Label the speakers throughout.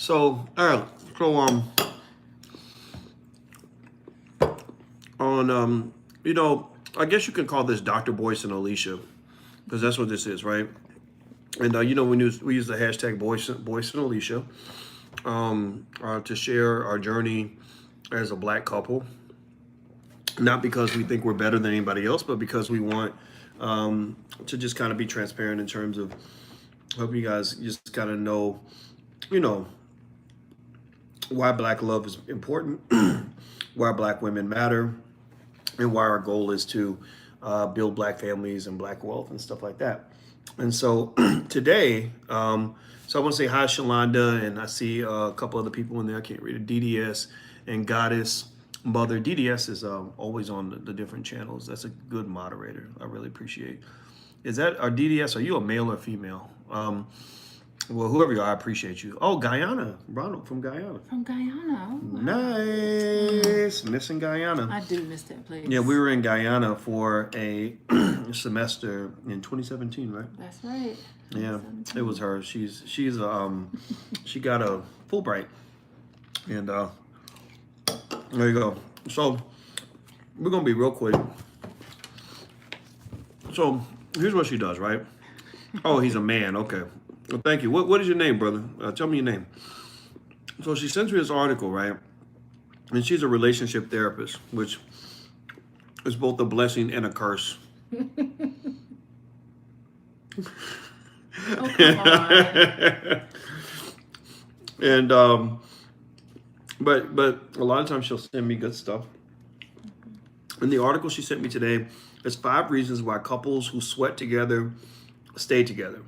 Speaker 1: So, all right. So, on I guess you can call this Dr. Boyce and Alicia, because that's what this is, right? And we use the hashtag Boyce and Alicia to share our journey as a black couple, not because we think we're better than anybody else, but because we want to just kind of be transparent in terms of helping you guys just kind of know, you know, why black love is important, why black women matter, and why our goal is to build black families and black wealth and stuff like that. And so today, so I want to say hi, Shalonda, and I see a couple other people in there. I can't read it. DDS and Goddess Mother. DDS is always on the different channels. That's a good moderator. I really appreciate. Is that our DDS? Are you a male or female? Well, whoever you are, I appreciate you. Oh, Guyana. Ronald from Guyana.
Speaker 2: From Guyana. Oh, wow.
Speaker 1: Nice. Missing Guyana.
Speaker 2: I do miss that place.
Speaker 1: Yeah, we were in Guyana for a semester in 2017, right?
Speaker 2: That's right.
Speaker 1: Yeah, it was her. She got a Fulbright, and there you go. So we're gonna be real quick. So here's what she does, right? Oh, he's a man. Okay. Well, thank you. What is your name, brother? Tell me your name. So she sends me this article, right? And she's a relationship therapist, which is both a blessing and a curse.
Speaker 2: Oh, come on.
Speaker 1: And but a lot of times she'll send me good stuff. In the article she sent me today, there's 5 reasons why couples who sweat together stay together.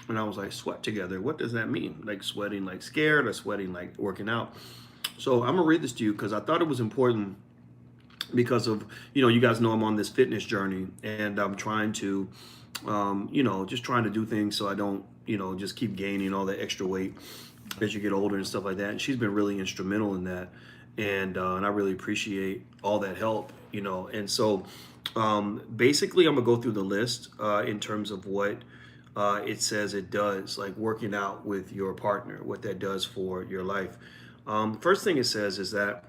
Speaker 1: And I was like, sweat together? What does that mean? Like sweating like scared or sweating like working out? So I'm gonna read this to you because I thought it was important because of, you guys know I'm on this fitness journey and I'm trying to, just trying to do things so I don't, just keep gaining all that extra weight as you get older and stuff like that. And she's been really instrumental in that. And I really appreciate all that help, And so basically I'm gonna go through the list in terms of what it says it does, like working out with your partner, what that does for your life. First thing it says is that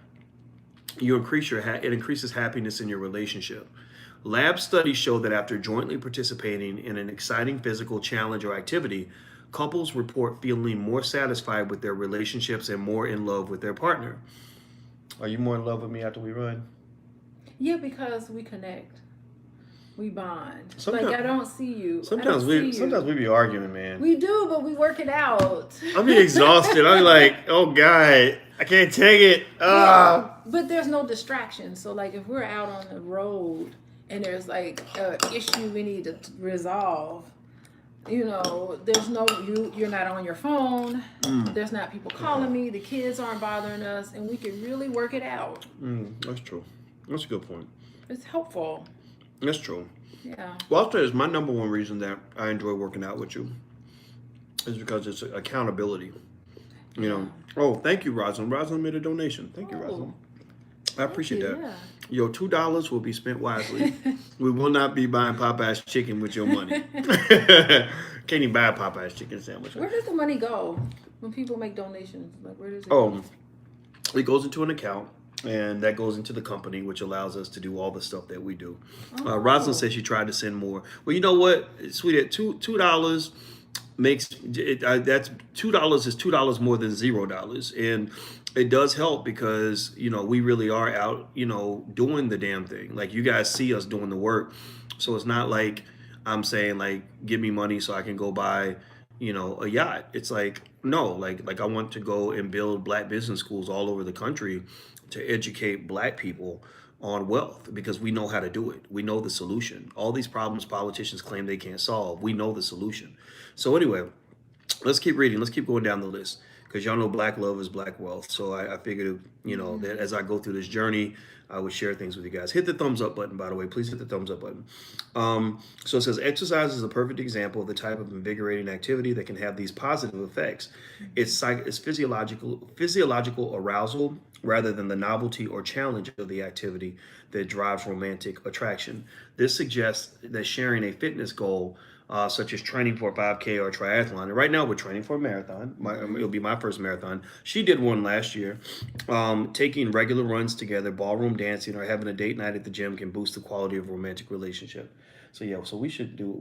Speaker 1: it increases happiness in your relationship. Lab studies show that after jointly participating in an exciting physical challenge or activity, couples report feeling more satisfied with their relationships and more in love with their partner. Are you more in love with me after we run?
Speaker 2: Yeah, because we connect. We bond.
Speaker 1: Sometimes,
Speaker 2: like I don't see you.
Speaker 1: Sometimes we be arguing, man.
Speaker 2: We do, but we work it out.
Speaker 1: I be exhausted. I'm like, oh God, I can't take it.
Speaker 2: Yeah, but there's no distraction. So like if we're out on the road and there's like an issue we need to resolve, there's no you're not on your phone. There's not people calling me. The kids aren't bothering us, and we can really work it out.
Speaker 1: That's true. That's a good point.
Speaker 2: It's helpful.
Speaker 1: That's true.
Speaker 2: Yeah.
Speaker 1: Well, I'll tell you, it's my number one reason that I enjoy working out with you is because it's accountability. Oh, thank you, Rosalind. Rosalind made a donation. Thank you, Rosalind. I appreciate that.
Speaker 2: Yeah.
Speaker 1: Your $2 will be spent wisely. We will not be buying Popeye's chicken with your money. Can't even buy a Popeye's chicken sandwich.
Speaker 2: Where does the money go when people make donations? Like, where does it
Speaker 1: go? It goes into an account. And that goes into the company, which allows us to do all the stuff that we do. Rosalind says she tried to send more. Well, you know what, sweetie, $2 makes it. That's $2 is $2 more than $0, and it does help because we really are out, doing the damn thing. Like you guys see us doing the work, so it's not like I'm saying like give me money so I can go buy a yacht. It's like no, like I want to go and build black business schools all over the country to educate black people on wealth because we know how to do it. We know the solution. All these problems politicians claim they can't solve, we know the solution. So anyway, let's keep reading. Let's keep going down the list because y'all know black love is black wealth. So I figured, that as I go through this journey, I would share things with you guys. Hit the thumbs up button, by the way. Please hit the thumbs up button. So it says exercise is a perfect example of the type of invigorating activity that can have these positive effects. It's physiological arousal rather than the novelty or challenge of the activity that drives romantic attraction. This suggests that sharing a fitness goal such as training for a 5K or a triathlon. And right now we're training for a marathon. It'll be my first marathon. She did one last year. Taking regular runs together, ballroom dancing, or having a date night at the gym can boost the quality of a romantic relationship. So yeah, so we should do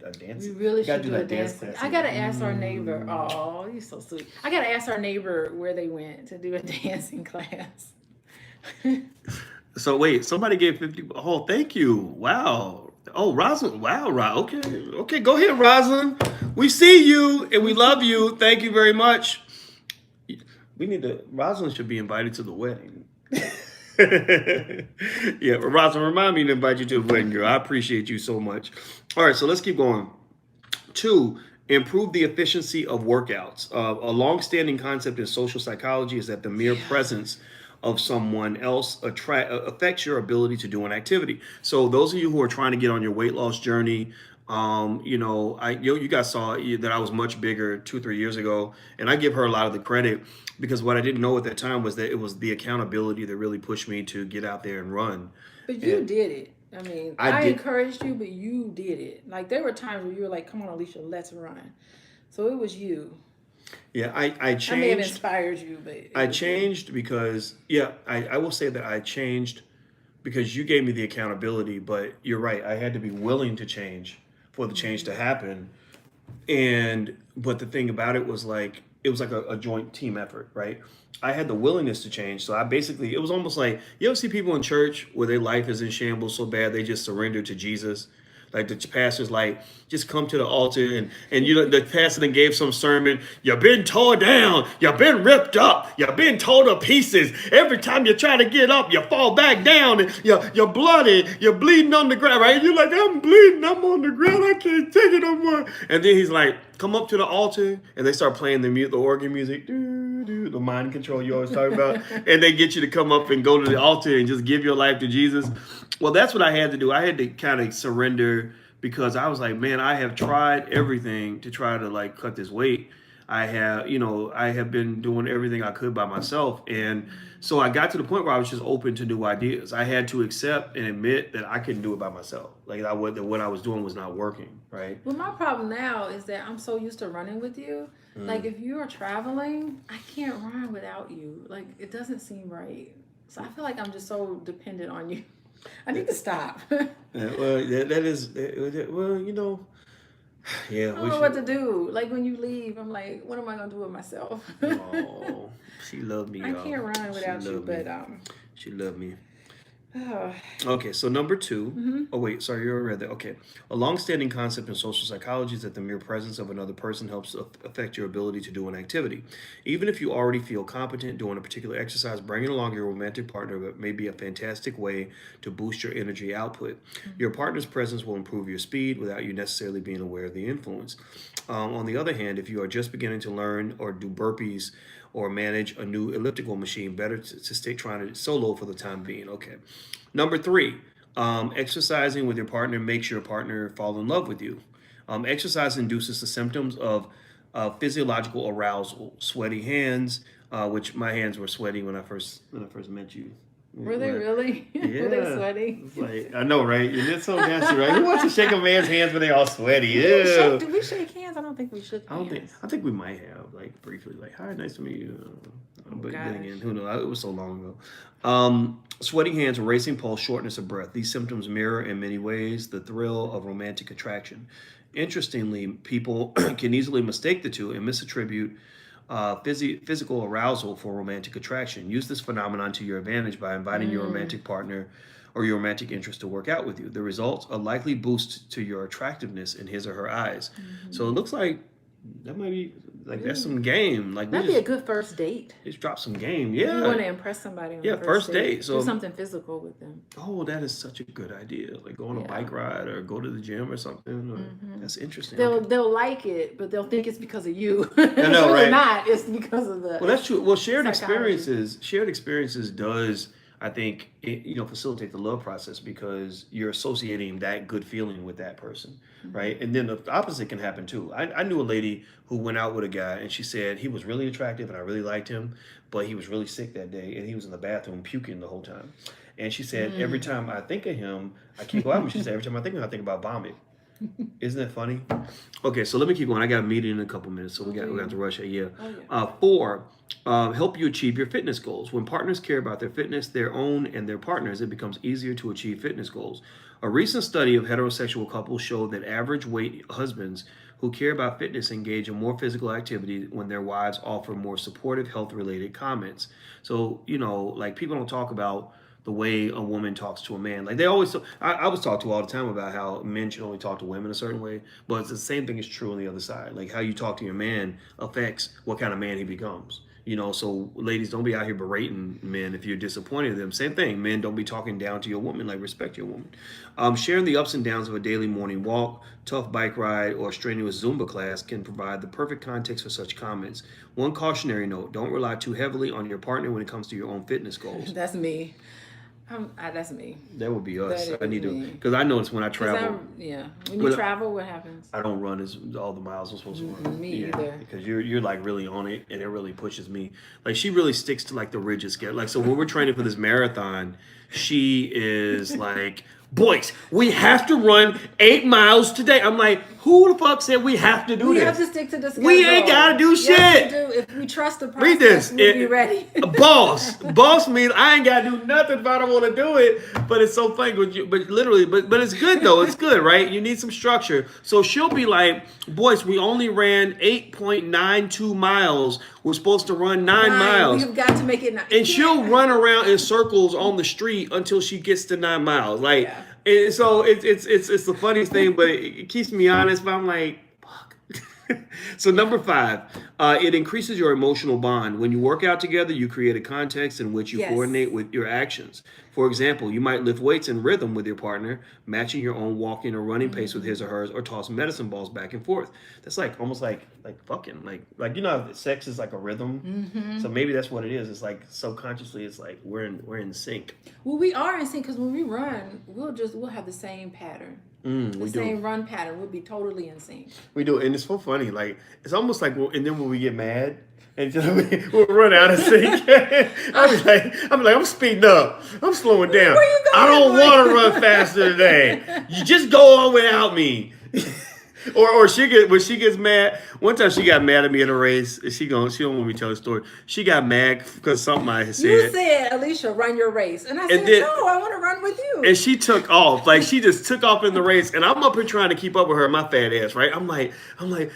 Speaker 1: a dance.
Speaker 2: We really
Speaker 1: Gotta
Speaker 2: should
Speaker 1: do
Speaker 2: do a
Speaker 1: that dance
Speaker 2: dance.
Speaker 1: class.
Speaker 2: I gotta ask our neighbor. Oh, you're so sweet. I gotta ask our neighbor where they went to do a dancing class.
Speaker 1: So wait, somebody gave 50. Oh, thank you. Wow. Oh, Rosalind. Wow, Okay. Okay, go ahead, Rosalind. We see you and we love you. Thank you very much. We need to, Rosalind should be invited to the wedding. Yeah, but Rosalind, remind me to invite you to the wedding, girl. I appreciate you so much. All right, so let's keep going. 2, improve the efficiency of workouts. A long-standing concept in social psychology is that the mere presence of someone else affects your ability to do an activity. So those of you who are trying to get on your weight loss journey, you guys saw that I was much bigger 2-3 years ago, and I give her a lot of the credit because what I didn't know at that time was that it was the accountability that really pushed me to get out there and run.
Speaker 2: But you did it. I mean,
Speaker 1: I
Speaker 2: I
Speaker 1: did.
Speaker 2: encouraged you, but you did it. Like there were times where you were like, "Come on, Alicia, let's run." So it was you.
Speaker 1: Yeah, I
Speaker 2: I may have
Speaker 1: changed.
Speaker 2: inspired you, but
Speaker 1: I changed because, yeah, I will say that I changed because you gave me the accountability, but you're right. I had to be willing to change for the change to happen. But the thing about it was like, it was like a joint team effort, right? I had the willingness to change. So it was almost like, you ever see people in church where their life is in shambles so bad they just surrender to Jesus? Like the pastor's like, just come to the altar and the pastor then gave some sermon. You've been torn down. You've been ripped up. You've been torn to pieces. Every time you try to get up, you fall back down. And you're bloody. You're bleeding on the ground, right? You're like, I'm bleeding. I'm on the ground. I can't take it no more. And then he's like, come up to the altar. And they start playing the organ music. The mind control you always talk about. And they get you to come up and go to the altar and just give your life to Jesus. Well, that's what I had to do. I had to kind of surrender because I was like, man, I have tried everything to try to like cut this weight. I have been doing everything I could by myself. And so I got to the point where I was just open to new ideas. I had to accept and admit that I couldn't do it by myself. Like that what I was doing was not working, right?
Speaker 2: Well, my problem now is that I'm so used to running with you. Like if you are traveling, I can't run without you. Like it doesn't seem right. So I feel like I'm just so dependent on you. I need to stop.
Speaker 1: Well, that is, well, yeah.
Speaker 2: I don't know what to do. Like when you leave, I'm like, what am I gonna do with myself?
Speaker 1: Oh, she loved me,
Speaker 2: I
Speaker 1: y'all.
Speaker 2: can't run without you, but
Speaker 1: She loved me.
Speaker 2: oh,
Speaker 1: Okay, so number 2. Oh wait, sorry, you already read that. Okay, a long-standing concept in social psychology is that the mere presence of another person helps affect your ability to do an activity. Even if you already feel competent doing a particular exercise, bringing along your romantic partner may be a fantastic way to boost your energy output. Your partner's presence will improve your speed without you necessarily being aware of the influence. On the other hand, if you are just beginning to learn or do burpees or manage a new elliptical machine, better to stay trying to solo for the time being. Okay. Number 3, exercising with your partner makes your partner fall in love with you. Exercise induces the symptoms of physiological arousal, sweaty hands, which my hands were sweaty when I first met you.
Speaker 2: were they really?
Speaker 1: Yeah.
Speaker 2: Were they sweaty?
Speaker 1: It's like, I know, right? It's so nasty, right? Who wants to shake a man's hands when they all sweaty?
Speaker 2: Do
Speaker 1: Ew.
Speaker 2: we shake hands? I don't think we shook hands.
Speaker 1: I think we might have, like, briefly, like, hi, nice to meet you. But then
Speaker 2: gosh.
Speaker 1: again, who knows? It was so long ago. Sweaty hands, racing pulse, shortness of breath. These symptoms mirror in many ways the thrill of romantic attraction. Interestingly, people can easily mistake the two and misattribute physical arousal for romantic attraction. Use this phenomenon to your advantage by inviting your romantic partner or your romantic interest to work out with you. The results a likely boost to your attractiveness in his or her eyes. So it looks like that might be like that's some game. Like
Speaker 2: That'd be a good first date.
Speaker 1: just drop some game.
Speaker 2: If you want to
Speaker 1: Yeah.
Speaker 2: impress somebody on
Speaker 1: Yeah,
Speaker 2: the
Speaker 1: first date. So
Speaker 2: do something physical with them.
Speaker 1: oh, that is such a good idea. Like go on a
Speaker 2: Yeah.
Speaker 1: bike ride or go to the gym or something. Or, that's interesting.
Speaker 2: They'll like it, but they'll think it's because of you.
Speaker 1: know,
Speaker 2: It's really
Speaker 1: right?
Speaker 2: not. It's because of the.
Speaker 1: Well, that's true. Well,
Speaker 2: Psychology.
Speaker 1: shared experiences does, I think, facilitate the love process because you're associating that good feeling with that person, right? And then the opposite can happen too. I knew a lady who went out with a guy and she said he was really attractive and I really liked him, but he was really sick that day and he was in the bathroom puking the whole time. And she said, every time I think of him, I can't go out. And she said, every time I think of him, I think about vomit. Isn't that funny? Okay, so let me keep going. I got a meeting in a couple minutes, so we got to rush it. Yeah.
Speaker 2: Oh, yeah.
Speaker 1: 4, help you achieve your fitness goals. When partners care about their fitness, their own and their partners, it becomes easier to achieve fitness goals. A recent study of heterosexual couples showed that average weight husbands who care about fitness engage in more physical activity when their wives offer more supportive health related comments. So, like people don't talk about the way a woman talks to a man. Like they always, I was talked to all the time about how men should only talk to women a certain way, but it's the same thing is true on the other side. Like how you talk to your man affects what kind of man he becomes. So ladies, don't be out here berating men if you're disappointed in them. Same thing, men, don't be talking down to your woman. Like respect your woman. Sharing the ups and downs of a daily morning walk, tough bike ride, or strenuous Zumba class can provide the perfect context for such comments. One cautionary note: don't rely too heavily on your partner when it comes to your own fitness goals.
Speaker 2: That's me. That's me.
Speaker 1: That would be us.
Speaker 2: That
Speaker 1: I
Speaker 2: is
Speaker 1: need to,
Speaker 2: me.
Speaker 1: because I notice when I travel,
Speaker 2: When you travel, what happens?
Speaker 1: I don't run all the miles I'm supposed to run.
Speaker 2: Me either.
Speaker 1: Because you're like really on it, and it really pushes me. Like she really sticks to like the rigid schedule. Like so when we're training for this marathon, she is like, boys, we have to run 8 miles today. I'm like, who the fuck said we have to do
Speaker 2: We
Speaker 1: this?
Speaker 2: have to stick to the schedule.
Speaker 1: We ain't gotta do shit.
Speaker 2: Yes, we do. If we trust the process,
Speaker 1: Read this.
Speaker 2: we'll be ready.
Speaker 1: Boss means I ain't gotta do nothing if I don't want to do it. But it's so funny. But literally, but it's good though. It's good, right? You need some structure. So she'll be like, boys, we only ran 8.92 miles. We're supposed to run 9 miles.
Speaker 2: We've got to make it 9.
Speaker 1: And she'll run around in circles on the street until she gets to 9 miles. Like, and so it's the funniest thing, but it keeps me honest. But I'm like, fuck. So number 5, it increases your emotional bond. When you work out together, you create a context in which you coordinate with your actions. For example, you might lift weights in rhythm with your partner, matching your own walking or running pace with his or hers, or toss medicine balls back and forth. That's like almost like fucking how sex is like a rhythm. So maybe that's what it is. It's like subconsciously, it's like we're in sync.
Speaker 2: Well, we are in sync because when we run, we'll have the same pattern. The same run pattern. We'll be totally in sync.
Speaker 1: We do, and it's so funny. Like it's almost like, and then when we get mad, and we'll run out of sync. I'm speeding up. I'm slowing down.
Speaker 2: Where you going,
Speaker 1: I don't
Speaker 2: boy?
Speaker 1: want to run faster today. You just go on without me. Or when she gets mad. One time she got mad at me in a race. She don't want me to tell the story. She got mad because something I had said.
Speaker 2: You said, Alicia, run your race. And I said, no, I want to run with you.
Speaker 1: And she took off. Like she just took off in the race. And I'm up here trying to keep up with her, my fat ass, right? I'm like,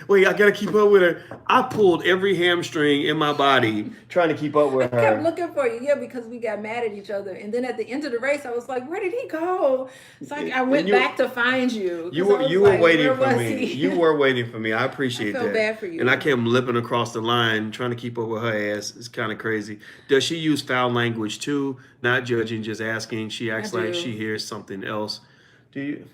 Speaker 1: wait, I gotta keep up with her. I pulled every hamstring in my body trying to keep up with her.
Speaker 2: I kept looking for you, because we got mad at each other. And then at the end of the race, I was like, where did he go? So I went back to find you.
Speaker 1: You were waiting for me. You were waiting for me. I appreciate that.
Speaker 2: I feel bad for you.
Speaker 1: And I came limping across the line trying to keep up with her ass. It's kind of crazy. Does she use foul language too? Not judging, just asking. She acts like she hears something else. Do you?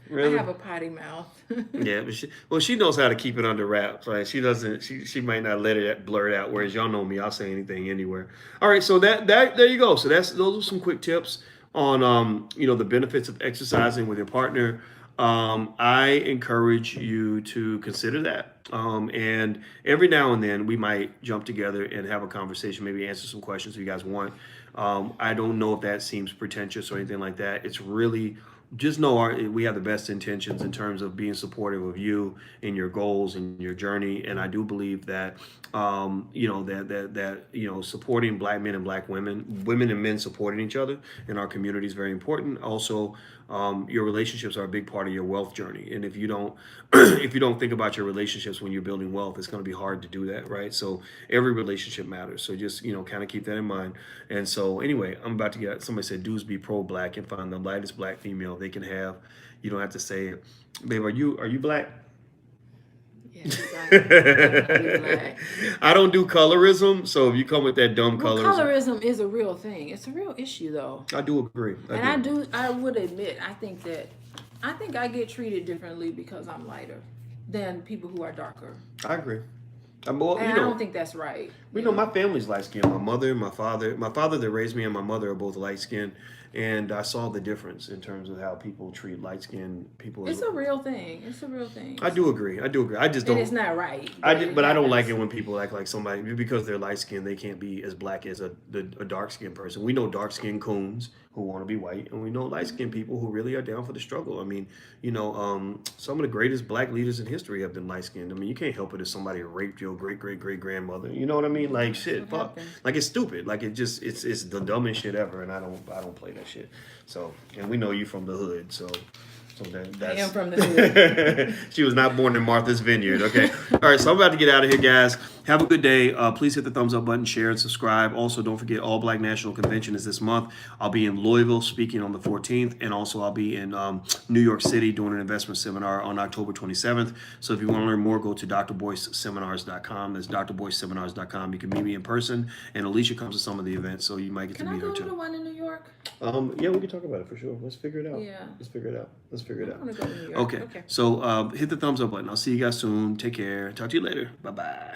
Speaker 1: Really?
Speaker 2: I have a potty mouth.
Speaker 1: Yeah, but she knows how to keep it under wraps. Like she doesn't. She might not let it blurt out. Whereas y'all know me, I'll say anything anywhere. All right, so that there you go. So those are some quick tips on the benefits of exercising with your partner. I encourage you to consider that. And every now and then we might jump together and have a conversation, maybe answer some questions if you guys want. I don't know if that seems pretentious or anything like that. It's really just know we have the best intentions in terms of being supportive of you and your goals and your journey. And I do believe that, supporting Black men and Black women and men supporting each other in our community is very important. Also, your relationships are a big part of your wealth journey. And if you don't, think about your relationships when you're building wealth, it's going to be hard to do that, right? So every relationship matters. So just, kind of keep that in mind. And so anyway, I'm about to get, somebody said, dudes be pro-Black and find the lightest Black female they can have. You don't have to say it. Babe, are you Black?
Speaker 2: Yeah, exactly. Black.
Speaker 1: I don't do colorism, so if you come with that dumb colorism.
Speaker 2: Colorism is a real thing. It's a real issue, though.
Speaker 1: I do agree.
Speaker 2: I would admit, I think I get treated differently because I'm lighter than people who are darker.
Speaker 1: I agree. Well,
Speaker 2: And
Speaker 1: you
Speaker 2: I
Speaker 1: know,
Speaker 2: don't think that's right.
Speaker 1: you know, my family's light skinned. My mother, my father that raised me, and my mother are both light skinned, and I saw the difference in terms of how people treat light skinned people.
Speaker 2: It's a real thing. It's a real thing.
Speaker 1: I do agree. I do agree. I just
Speaker 2: And
Speaker 1: don't.
Speaker 2: it's not right.
Speaker 1: But I don't like
Speaker 2: happens.
Speaker 1: it when people act like somebody because they're light skinned they can't be as black as a dark skinned person. We know dark skinned coons who want to be white, and we know light skinned people who really are down for the struggle. I mean, you know, some of the greatest black leaders in history have been light skinned. I mean, you can't help it if somebody raped your great great great grandmother. You know what I mean? Like shit,
Speaker 2: What
Speaker 1: fuck.
Speaker 2: happened?
Speaker 1: Like it's stupid. Like it's the dumbest shit ever, and I don't play that shit. So, and we know you from the hood, so. So that's,
Speaker 2: I am from the hood.
Speaker 1: She was not born in Martha's Vineyard. Okay. All right. So I'm about to get out of here, guys. Have a good day. Please hit the thumbs up button, share, and subscribe. Also, don't forget All Black National Convention is this month. I'll be in Louisville speaking on the 14th, and also I'll be in New York City doing an investment seminar on October 27th. So if you want to learn more, go to drboyceseminars.com. That's drboyceseminars.com. You can meet me in person, and Alicia comes to some of the events, so you might get
Speaker 2: Can
Speaker 1: to
Speaker 2: I
Speaker 1: meet
Speaker 2: go
Speaker 1: her
Speaker 2: to the
Speaker 1: too.
Speaker 2: one in New York?
Speaker 1: Yeah, we can talk about it for sure. Let's figure it out.
Speaker 2: Yeah.
Speaker 1: Let's figure it out. Let's figure it
Speaker 2: I
Speaker 1: out.
Speaker 2: want to go to New York.
Speaker 1: Okay. So hit the thumbs up button. I'll see you guys soon. Take care. Talk to you later. Bye bye.